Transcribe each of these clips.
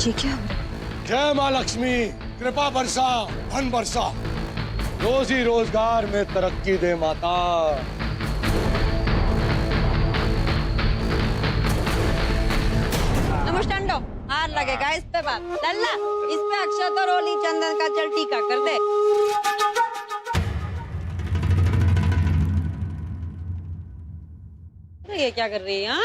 ये क्या हो रहा है? जय माँ लक्ष्मी, कृपा बरसा, धन बरसा, रोजी रोजगार में तरक्की दे माता। नमस्कार, हार लगेगा इस पे बात। लल्ला, इस पे अक्षत और ओली चंदन का चल टीका कर दे। तो ये क्या कर रही है? हाँ?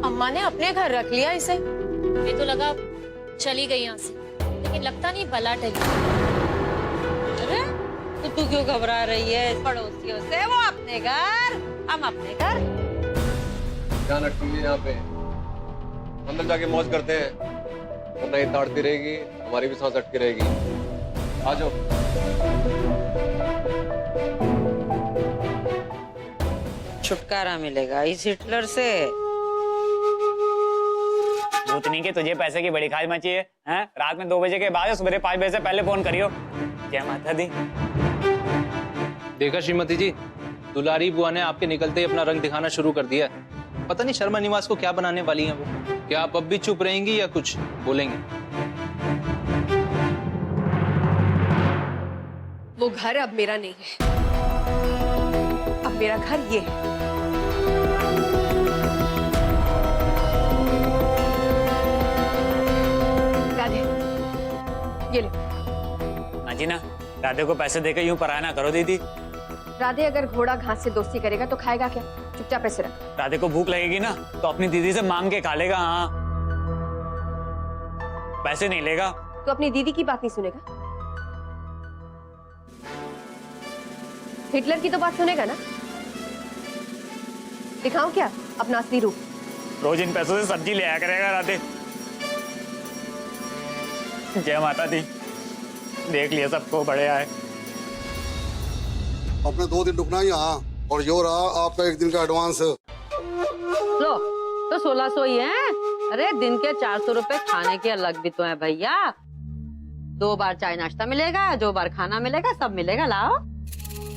अम्मा ने अपने घर रख लिया इसे। मुझे तो लगा चली गई यहाँ से, लेकिन लगता नहीं बला टली। अरे तो तू क्यों घबरा रही है पड़ोसियों से? वो अपने घर, हम अपने घर। ध्यान रखिए यहाँ पे, अंदर जाके मौज करते हैं, वरना ये ताड़ती रहेगी, हमारी भी सांस अटकी रहेगी। आ जाओ। छुटकारा मिलेगा इस हिटलर से। भूतनी के तुझे पैसे की बड़ी खाज मची है, हैं? रात में 2 बजे के बाद सुबह 5 बजे से पहले फोन करियो। जय माता दी। देखा श्रीमती जी, दुलारी बुआ ने आपके निकलते ही अपना रंग दिखाना शुरू कर दिया। पता नहीं शर्मा निवास को क्या बनाने वाली हैं वो। क्या आप अब भी चुप रहेंगी या कुछ बोलेंगे? वो घर अब मेरा नहीं है, अब मेरा घर ये है। राधे, ये ले। हाँ जी ना, राधे को पैसे देकर यूं पराया ना करो दीदी। राधे अगर घोड़ा घास से दोस्ती करेगा तो खाएगा क्या? चुपचाप पैसे रख। राधे को भूख लगेगी ना तो अपनी दीदी से मांग के खा लेगा। हाँ, पैसे नहीं लेगा तो अपनी दीदी की बात नहीं सुनेगा? हिटलर की तो बात सुनेगा ना? दिखाऊं क्या अपना असली रूप? रोज इन पैसों से सब्जी ले आया करेगा राधे। जय माता दी। देख लिया सबको, बड़े आए। अपने 2 दिन रुकना यहाँ, और जो रहा आपका 1 दिन का एडवांस। लो तो 1600 ही है। अरे दिन के 400 रुपए खाने के अलग भी तो है भैया। 2 बार चाय नाश्ता मिलेगा, 2 बार खाना मिलेगा, सब मिलेगा। लाओ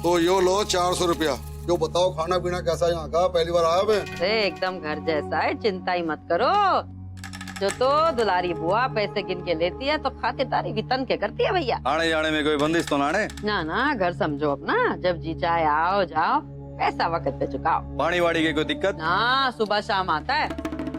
तो यो लो 400 रुपया। जो बताओ खाना पीना कैसा यहाँ का? पहली बार आया मैं। अरे एकदम घर जैसा है, चिंता ही मत करो। जो तो दुलारी बुआ पैसे गिन के लेती है तो खातिरदारी भी तन के करती है भैया। आने जाने में कोई बंदिश तो ना? ना ना, घर समझो अपना। जब जी चाहे आओ जाओ, पैसा वक्त पे चुकाओ। पानी वाड़ी की कोई दिक्कत? हाँ, सुबह शाम आता है।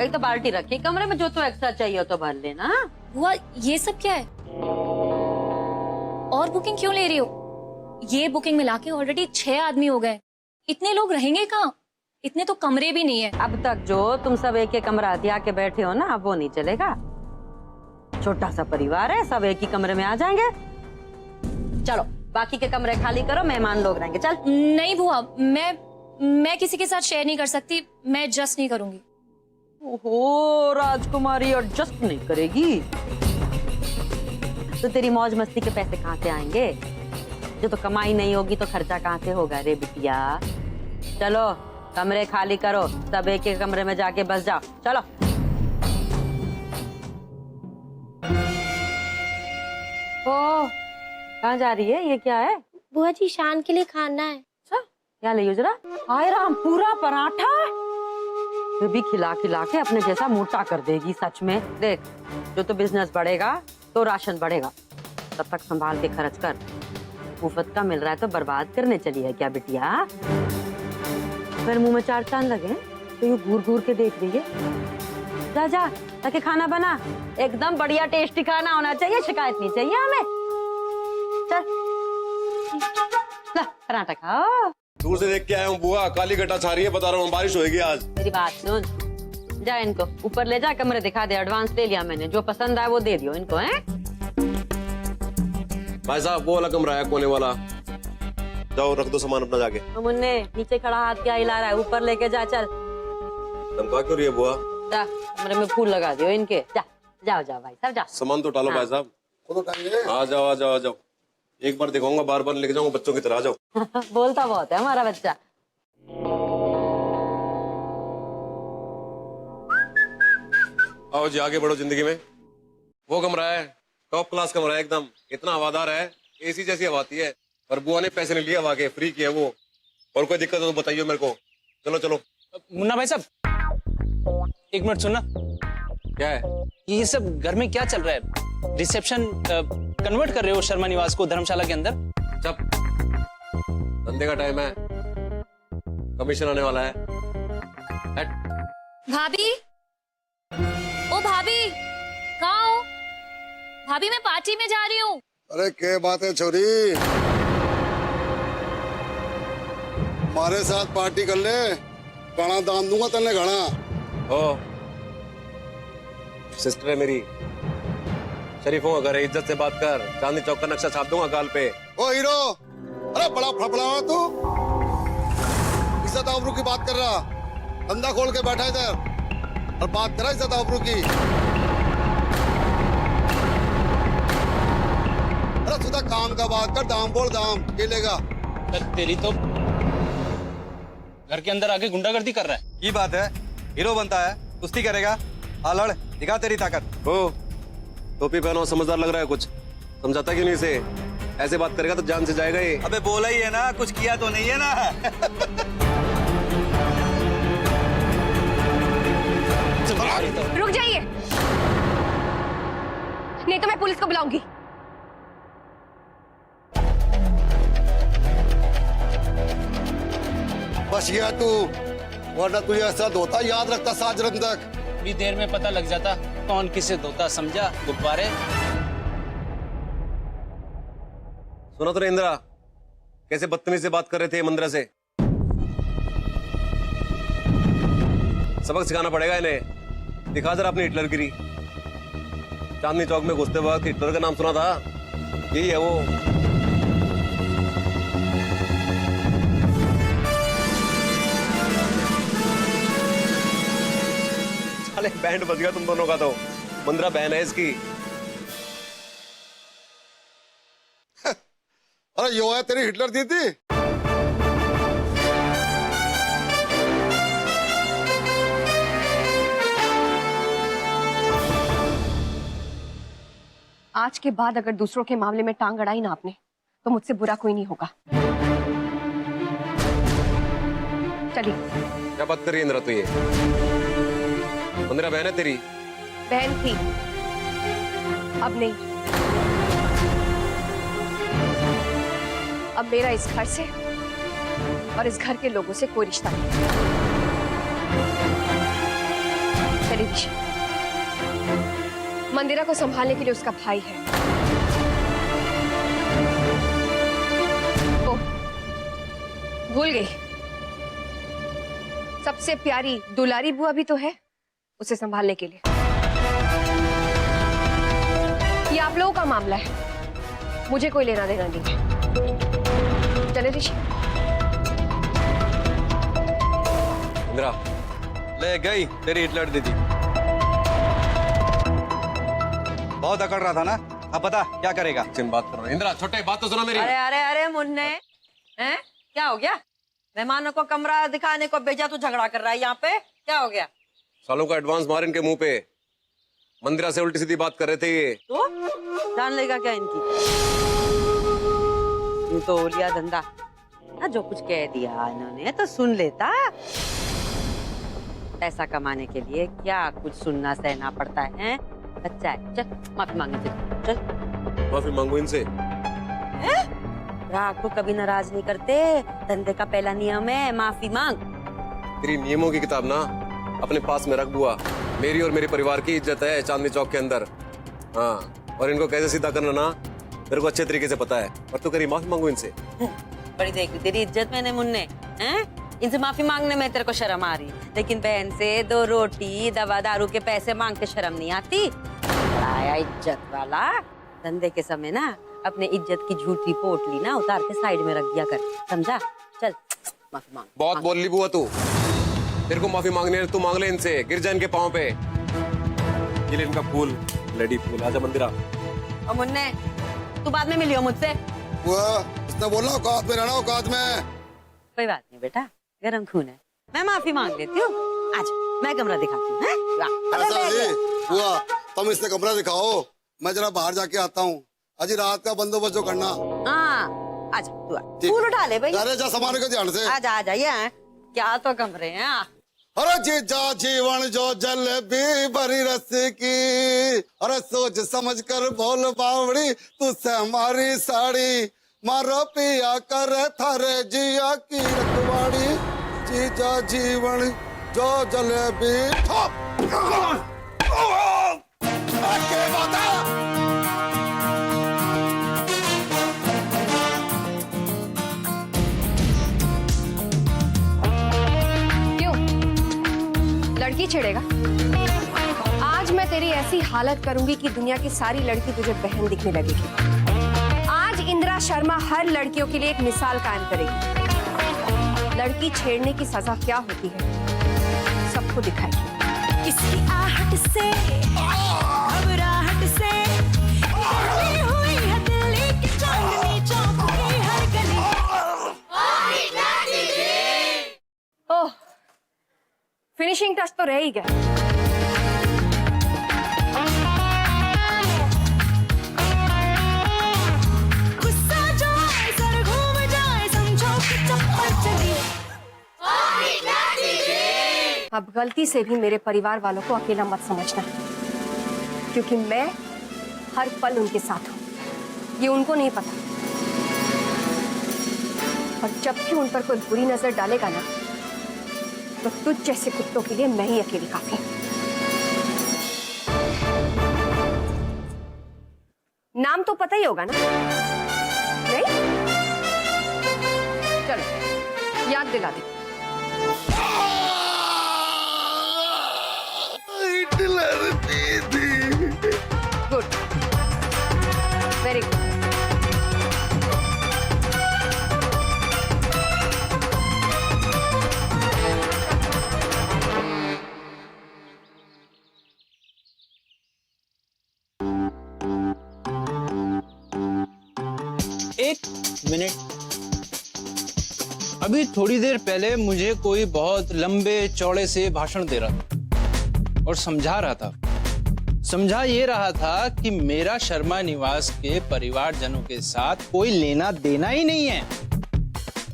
एक तो बाल्टी रखी कमरे में, जो तो एक्स्ट्रा चाहिए हो तो भर लेना। बुआ, ये सब क्या है? और बुकिंग क्यों ले रही हो? ये बुकिंग मिला के ऑलरेडी 6 आदमी हो गए। इतने लोग रहेंगे कहाँ? इतने तो कमरे भी नहीं है। अब तक जो तुम सब एक एक कमरा दिया के बैठे हो ना, अब वो नहीं चलेगा। छोटा सा परिवार है, सब एक ही कमरे में आ जाएंगे। चलो बाकी के कमरे खाली करो, मेहमान लोग रहेंगे। चल। नहीं बुआ, मैं किसी के साथ शेयर नहीं कर सकती। मैं एडजस्ट नहीं करूंगी। ओहो, राजकुमारी एडजस्ट नहीं करेगी तो तेरी मौज मस्ती के पैसे कहाँ से आएंगे? जो तो कमाई नहीं होगी तो खर्चा कहाँ से होगा रे बिटिया? चलो कमरे खाली करो, सब एक एक कमरे में जाके बस जाओ। चलो। ओ, कहाँ जा रही है? ये क्या है? बुआ जी, शान के लिए खाना है। अच्छा, क्या ले जरा? हाय राम, पूरा पराठा। ये भी खिला खिला के अपने जैसा मोटा कर देगी सच में। देख, जो तो बिजनेस बढ़ेगा तो राशन बढ़ेगा। तब तक संभाल के खर्च कर। मुफ्त का मिल रहा है तो बर्बाद करने चली है क्या बिटिया? फिर मुंह में 4 चांद लगे तो ये घूर घूर के देख रही है। जा जा ताकि खाना बना, एकदम बढ़िया टेस्टी खाना होना चाहिए, शिकायत नहीं चाहिए हमें। चल ला पराठा खाओ। दूर से देख के आया हूँ बुआ, काली घटा छा रही है, बता रहा हूँ बारिश होगी आज। मेरी बात सुन, जा इनको ऊपर ले जा, कमरे दिखा दे। एडवांस ले लिया मैंने, जो पसंद आए वो दे दियो इनको। हैं भाई साहब, वो वाला कमरा है कोने वाला, जाओ रख दो सामान अपना जाके। मुन्ने नीचे खड़ा हाथ क्या हिला रहा है? ऊपर लेके जा। चल। धमका क्यों रही है बुआ? जा कमरे में फूल लगा दियो इनके। जा जाओ जाओ भाई साहब, जाओ। सामान तो टालो भाई साहब। आ जाओ आ जाओ आ जाओ। एक बार दिखाऊंगा, बार बार लेके जाऊंगा, बच्चों की तरह। आ जाओ। बोलता बहुत है हमारा बच्चा। आओ जी, आगे बढ़ो जिंदगी में। वो कमरा है, टॉप क्लास कमरा है एकदम, इतना हवादार है, एसी जैसी हवा आती है। और बुआ ने पैसे नहीं लिए, हवा के फ्री किए वो। और कोई दिक्कत हो तो बताइए मेरे को। चलो चलो मुन्ना भाई साहब, एक मिनट सुनना। क्या है? ये सब घर में क्या चल रहा है? रिसेप्शन कन्वर्ट कर रहे हो शर्मा निवास को धर्मशाला के अंदर? चुप। धंधे का टाइम है, कमीशन आने वाला है। हट। भाभी, ओ भाभी, कहाँ हो? भाभी मैं पार्टी में जा रही हूँ। अरे क्या बात है छोरी, हमारे साथ पार्टी कर ले, गाना दान दूंगा तन्ने गाना। ओ सिस्टर है मेरी, शरीफों का घर है, इज्जत से बात कर। चांदनी चौक का नक्शा छाप दूंगा गाल पे। ओ हीरो, अरे बड़ा फड़फड़ा तू, इज्जत आबरू की बात कर रहा, धंधा खोल के बैठा इधर और बात करा इज्जत आबरू की। अरे सीधा काम का बात कर, दाम बोल, दाम केलेगा। तेरी तो घर के अंदर आके गुंडागर्दी कर रहा है। ये बात है, हीरो बनता है, कुश्ती करेगा, आ लड़, दिखा तेरी ताकत। ओ टोपी पहनो, समझदार लग रहा है कुछ, समझाता क्यों नहीं इसे? ऐसे बात करेगा तो जान से जाएगा ये। अबे बोला ही है ना, कुछ किया तो नहीं है ना। रुक जाइए, नहीं तो मैं पुलिस को बुलाऊंगी। बस गया तू, वरना तुझे ऐसा धोता याद रखता साजरन तक। थोड़ी देर में पता लग जाता कौन किसे धोता, समझा? गुब्बारे। सुना तो इंदिरा कैसे बदतमीजी से बात कर रहे थे मंदिरा से? सबक सिखाना पड़ेगा इन्हें। दिखा जरा अपनी हिटलरगिरी। चांदनी चौक में घुसते वक्त हिटलर का नाम सुना था, यही है वो। साले बैंड बज गया तुम दोनों का तो। मंदिरा बहन है इसकी। अरे यो है तेरी हिटलर दीदी। आज के बाद अगर दूसरों के मामले में टांग अड़ाई ना आपने, तो मुझसे बुरा कोई नहीं होगा। चलिए। क्या बात कर रही है इंदिरा तू? ये मंदिरा बहन है तेरी? बहन थी, अब नहीं। अब मेरा इस घर से और इस घर के लोगों से कोई रिश्ता नहीं। चलिए ऋषि, मंदिरा को संभालने के लिए उसका भाई है। ओ, भूल गई, सबसे प्यारी दुलारी बुआ भी तो है उसे संभालने के लिए। ये आप लोगों का मामला है, मुझे कोई लेना देना नहीं है। चले ऋषि। इंदिरा ले गई तेरी हिटलर दीदी। बहुत अकड़ रहा था ना, अब बता क्या करेगा? चिन बात कर रहा हूं। इंदिरा छोटे बात तो सुनो मेरी। अरे अरे अरे मुन्ने, हैं? क्या हो गया? मेहमानों को कमरा दिखाने को भेजा तो झगड़ा कर रहा है यहाँ पे, क्या हो गया? सालों का एडवांस मार इनके मुंह पे। मंदिरा से उल्टी सीधी बात कर रहे थे ये। तो जान लेगा क्या इनकी? यूं तो हो लिया धंधा, जो कुछ कह दिया इन्होंने तो सुन लेता। पैसा कमाने के लिए क्या कुछ सुनना सहना पड़ता है? बच्चा है, चल माफी मांगे, चल। माफी मांगो इनसे। ग्राहक को कभी नाराज नहीं करते, धंधे का पहला नियम है माफी मांग। तेरी नियमों की किताब ना अपने पास में रख बुआ। मेरी और मेरे परिवार की इज्जत है चांदनी चौक के अंदर। हाँ, और इनको कैसे सीधा करना ना मेरे को अच्छे तरीके से पता है। पर तू करी माफी मांगो इनसे। बड़ी देख ली तेरी इज्जत मैंने मुन्ने, हैं? इनसे माफी मांगने में तेरे को शर्म आ रही, लेकिन बहन से 2 रोटी दवा दारू के पैसे मांगते शर्म नहीं आती? आया इज्जत वाला। धंधे के समय ना अपने इज्जत की झूठी पोटली ना उतार के साइड में रख दिया कर, समझा? चल माफी मांग। बहुत बोल ली बुआ तू। तेरे को माफी मांगनी है तू मांग ले इनसे, गिर जा इनके पाँव पे। ये ले इनका फूल, लेडी फूल। आजा मंदिरा। और मुन्ने तू बाद में मिलियो मुझसे। उसने बोला औकात में रहना, औकात में। कोई बात नहीं बेटा, गरम खून है, मैं माफी मांग लेती हूँ। आज मैं कमरा दिखाती हूँ। बुआ तुम इसने कमरा दिखाओ, मैं जरा बाहर जाके आता हूँ। अजी रात का बंदोबस्त जो करना। हाँ आजा, तू फूल उठा ले भाई। अरे जा सामान को ध्यान से। आजा आजा, ये क्या तो कमरे हैं। अरे जीजा जीवन जो जलेबी भरी रस की, अरे सोच समझ कर बोल बावड़ी तुझसे हमारी साड़ी, मारो पिया कर थारे जिया की रखवाड़ी, जीजा जीवन जो जलेबी के बता। क्यों लड़की छेड़ेगा? आज मैं तेरी ऐसी हालत करूंगी कि दुनिया की सारी लड़की तुझे बहन दिखने लगेगी। आज इंदिरा शर्मा हर लड़कियों के लिए एक मिसाल कायम करेगी। लड़की छेड़ने की सजा क्या होती है सबको दिखाएगी। इसकी आहट से, घबराहट से, गली हुई है दिल्ली की चांदनी चौक की हर गली। ओह, फिनिशिंग टच तो रह ही गया। गुस्सा जो आए, सर घूम जाए, समझो कि चप्पल चली। अब गलती से भी मेरे परिवार वालों को अकेला मत समझना, क्योंकि मैं हर पल उनके साथ हूं। ये उनको नहीं पता, और जब भी उन पर कोई बुरी नजर डालेगा ना, तो तुझ जैसे कुत्तों के लिए मैं ही अकेली काफी हूं। नाम तो पता ही होगा ना? नहीं? चलो याद दिला दी। Good, very good. एक मिनट, अभी थोड़ी देर पहले मुझे कोई बहुत लंबे चौड़े से भाषण दे रहा था और समझा रहा था। समझा ये रहा था कि मेरा शर्मा निवास के परिवारजनों के साथ कोई लेना देना ही नहीं है,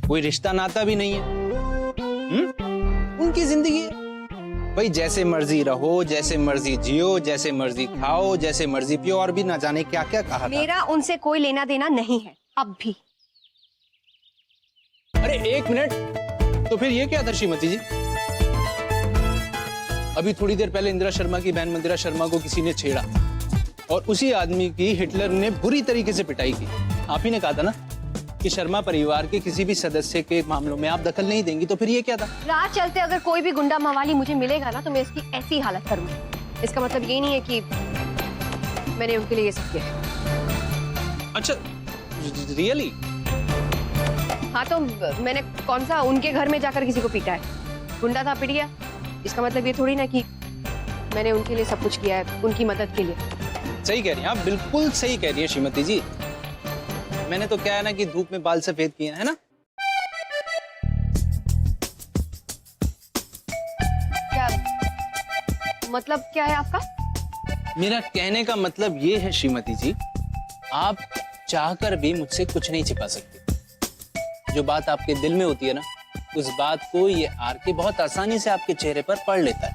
कोई रिश्ता नाता भी नहीं है। उनकी जिंदगी है भाई, जैसे मर्जी रहो, जैसे मर्जी जियो, जैसे मर्जी खाओ, जैसे मर्जी पियो, और भी ना जाने क्या क्या कहा था। मेरा उनसे कोई लेना देना नहीं है अब भी। अरे एक मिनट, तो फिर ये क्या था श्रीमती जी? अभी थोड़ी देर पहले इंदिरा शर्मा की बहन मंदिरा शर्मा को किसी ने छेड़ा और उसी आदमी की हिटलर ने बुरी तरीके से पिटाई की। आप ही ने कहा था ना कि शर्मा परिवार के किसी भी सदस्य के मामलों में आप दखल नहीं देंगी, तो फिर ये क्या था? राह चलते अगर कोई भी गुंडा मवाली मुझे मिलेगा ना, तो मैं इसकी ऐसी हालत करूंगी। इसका मतलब ये नहीं है कि मैंने उनके लिए ये सब किया। अच्छा, रियली? हाँ, तो मैंने कौन सा उनके घर में जाकर किसी को पीटा है? गुंडा था, पिट गया। इसका मतलब ये थोड़ी ना कि मैंने उनके लिए सब कुछ किया है, उनकी मदद के लिए। सही कह रही हैं आप, बिल्कुल सही कह रही है श्रीमती जी। मैंने तो क्या है ना कि धूप में बाल सफेद किए हैं, है ना? क्या मतलब क्या है आपका? मेरा कहने का मतलब ये है श्रीमती जी, आप चाहकर भी मुझसे कुछ नहीं छिपा सकती। जो बात आपके दिल में होती है ना, उस बात को ये आर के बहुत आसानी से आपके चेहरे पर पढ़ लेता है।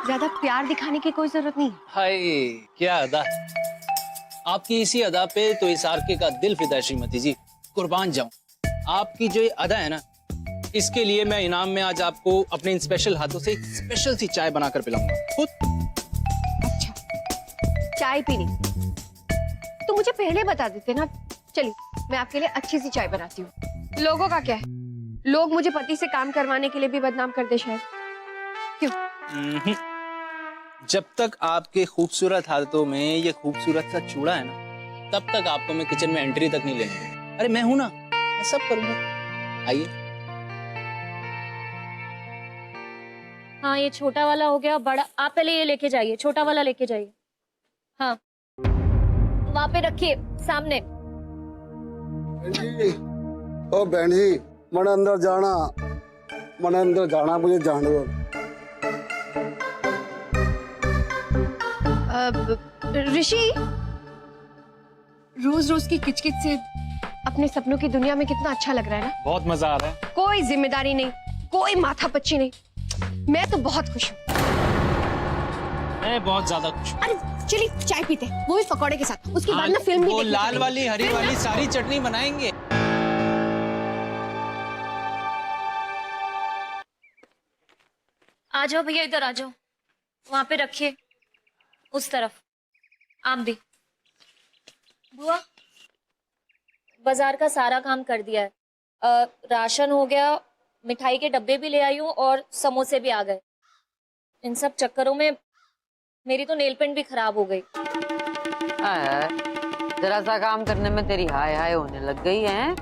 ज्यादा प्यार दिखाने की कोई जरूरत नहीं। हाय क्या अदा, आपकी इसी अदा पे तो इस आर के का दिल फिदा है श्रीमती जी, कुर्बान जाऊं। आपकी जो ये अदा है ना, इसके लिए मैं इनाम में आज आपको अपने इन स्पेशल हाथों से एक स्पेशल सी चाय बनाकर पिलाऊंगा खुद। अच्छा, चाय पीनी तो मुझे पहले बता देते ना। चलिए, मैं आपके लिए अच्छी सी चाय बनाती हूँ। लोगों का क्या है, लोग मुझे पति से काम करवाने के लिए भी बदनाम कर दे शायद। क्यों? जब तक आपके खूबसूरत हाथों में ये खूबसूरत सा चूड़ा है ना, तब तक आपको मैं किचन में एंट्री तक नहीं लेने। अरे मैं हूं ना, मैं सब करूंगा। आइए। हाँ, ये छोटा वाला हो गया, बड़ा आप पहले ये लेके जाइए, छोटा वाला लेके जाइए। हाँ, वहां पे रखिए सामने। ओ बहन जी, मैंने अंदर जाना, मुझे जाने दो। ऋषि, रोज रोज की किचकिच से अपने सपनों की दुनिया में कितना अच्छा लग रहा है ना। बहुत मजा आ रहा है। कोई जिम्मेदारी नहीं, कोई माथापच्ची नहीं। मैं तो बहुत खुश हूँ। मैं बहुत ज्यादा खुश हूँ। अरे चलिए चाय पीते हैं, वो भी पकौड़े के साथ। उसके बाद ना फिल्म भी वो देखने लाल चलेंगे। वाली हरी वाली सारी चटनी बनाएंगे। आ जाओ भैया, इधर आ जाओ। वहां पे रखिए, उस तरफ। आप भी। बुआ, बाजार का सारा काम कर दिया है। राशन हो गया, मिठाई के डब्बे भी ले आई हूँ और समोसे भी आ गए। इन सब चक्करों में मेरी तो नेल पेंट भी खराब हो गई। जरा सा काम करने में तेरी हाय हाय होने लग गई है।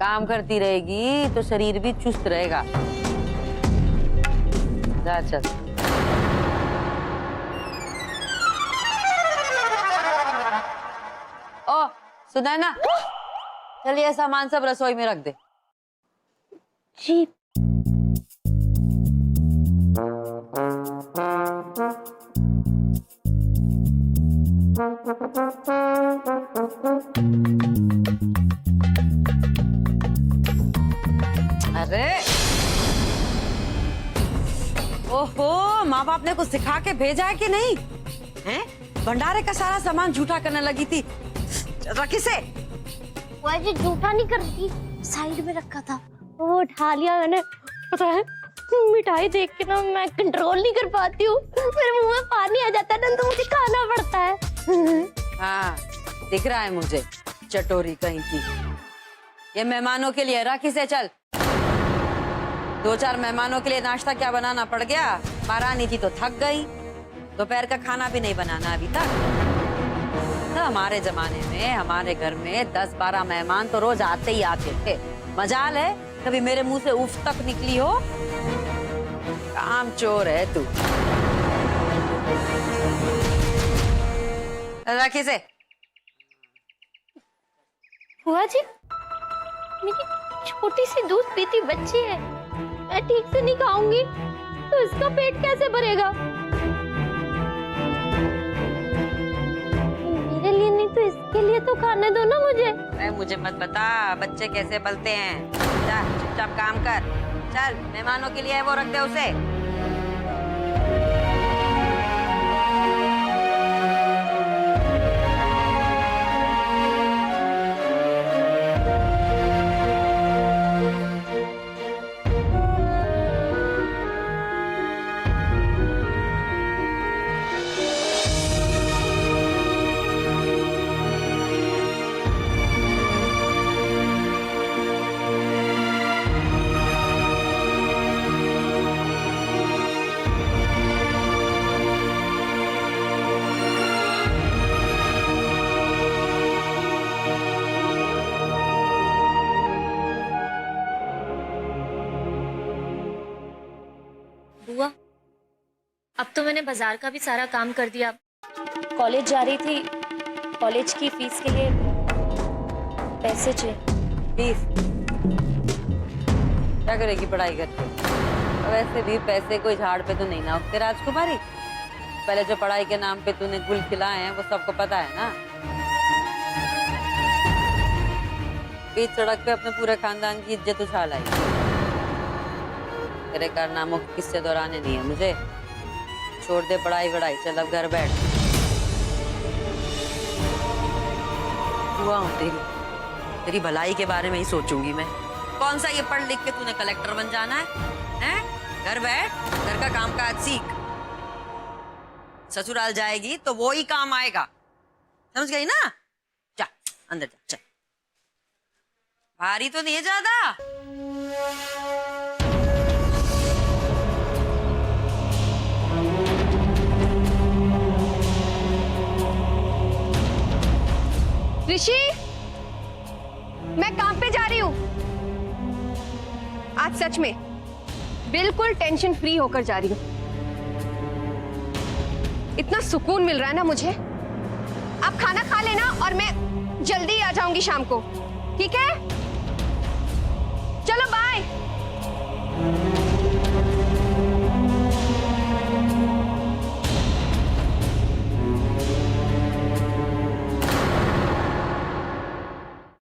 काम करती रहेगी तो शरीर भी चुस्त रहेगा। जा चल। ओ सुना ना, चलिए सामान सब रसोई में रख दे। जी। अरे ओहो, माँ बाप ने कुछ सिखा के भेजा है कि नहीं? हैं? भंडारे का सारा सामान झूठा करने लगी थी। रखी से बुआ जी झूठा नहीं करती, साइड में रखा था, वो उठा लिया मैंने। पता है मिठाई देख के ना मैं कंट्रोल नहीं कर पाती हूँ, मेरे मुंह में पानी आ जाता है ना, तो मुझे खाना पड़ता है। हाँ दिख रहा है मुझे, चटोरी कहीं की। ये मेहमानों के लिए रखी से चल। 2-4 मेहमानों के लिए नाश्ता क्या बनाना पड़ गया। महारानी थी तो थक गई, दोपहर का खाना भी नहीं बनाना अभी तक। तो हमारे जमाने में हमारे घर में 10-12 मेहमान तो रोज आते ही आते थे। मजाल है कभी मेरे मुंह से उफ तक निकली हो। काम चोर है तू। रखी से। बुआ जी मेरी छोटी सी दूध पीती बच्ची है, मैं ठीक से नहीं खाऊंगी तो इसका पेट कैसे भरेगा? मेरे लिए नहीं तो इसके लिए तो खाने दो ना मुझे। अरे मुझे मत बता बच्चे कैसे पलते हैं। जा चुपचाप काम कर। चल मेहमानों के लिए है वो रख दे उसे। बुआ, अब तो मैंने बाजार का भी सारा काम कर दिया। कॉलेज जा रही थी, कॉलेज की फीस के लिए पैसे चाहिए। फीस क्या करेगी पढ़ाई करके? वैसे भी पैसे कोई झाड़ पे तो नहीं ना उगते राजकुमारी। पहले जो पढ़ाई के नाम पे तूने गुल खिलाए हैं वो सबको पता है ना। बीच सड़क पे अपने पूरे खानदान की इज्जत उछाल आई। तेरे कारनामों के किस्से दोहराने नहीं है मुझे। छोड़ दे पढ़ाई वढ़ाई, चल अब घर बैठ। हुआ हूँ तेरी भलाई के बारे में ही सोचूंगी मैं। कौन सा ये पढ़ लिख के तूने कलेक्टर बन जाना है? हैं? घर बैठ, घर का काम काज सीख। ससुराल जाएगी तो वो ही काम आएगा, समझ गई ना? जा अंदर जा, चल। भारी तो नहीं है ज्यादा। ऋषि, मैं काम पे जा रही हूँ। आज सच में बिल्कुल टेंशन फ्री होकर जा रही हूँ। इतना सुकून मिल रहा है ना मुझे। आप खाना खा लेना और मैं जल्दी आ जाऊंगी शाम को, ठीक है?